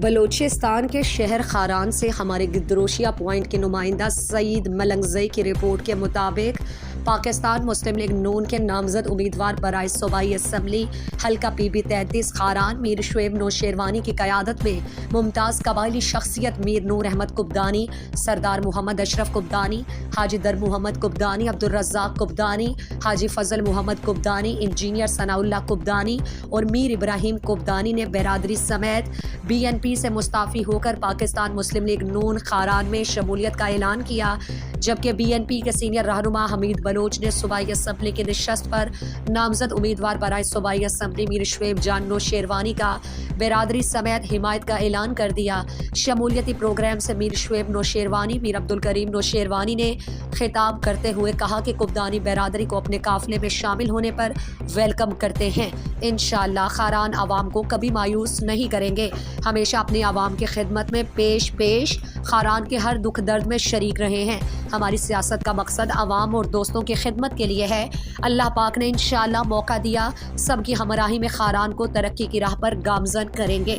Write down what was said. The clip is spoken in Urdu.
بلوچستان کے شہر خاران سے ہمارے گدروشیہ پوائنٹ کے نمائندہ سعید ملنگزئی کی رپورٹ کے مطابق پاکستان مسلم لیگ نون کے نامزد امیدوار برائے صوبائی اسمبلی حلقہ پی بی 33 خاران میر شعیب نوشیروانی کی قیادت میں ممتاز قبائلی شخصیت میر نور احمد قبدانی، سردار محمد اشرف قبدانی، حاجی در محمد قبدانی، عبدالرزاق قبدانی، حاجی فضل محمد قبدانی، انجینئر ثناء اللہ قبدانی اور میر ابراہیم قبدانی نے برادری سمیت بی این پی سے مستعفی ہو کر پاکستان مسلم لیگ نون خاران میں شمولیت کا اعلان کیا، جبکہ بی این پی کے سینئر رہنما حمید بلوچ نے صوبائی اسمبلی کی نشست پر نامزد امیدوار برائے صوبائی اسمبلی میر شعیب جان نوشیروانی کا برادری سمیت حمایت کا اعلان کر دیا۔ شمولیتی پروگرام سے میر شعیب نوشیروانی، میر عبدالکریم نوشیروانی نے خطاب کرتے ہوئے کہا کہ قبدانی برادری کو اپنے قافلے میں شامل ہونے پر ویلکم کرتے ہیں۔ انشاءاللہ خاران عوام کو کبھی مایوس نہیں کریں گے، ہمیشہ اپنی عوام کی خدمت میں پیش خاران کے ہر دکھ درد میں شریک رہے ہیں۔ ہماری سیاست کا مقصد عوام اور دوستوں کی خدمت کے لیے ہے۔ اللہ پاک نے انشاءاللہ موقع دیا، سب کی ہمراہی میں خاران کو ترقی کی راہ پر گامزن کریں گے۔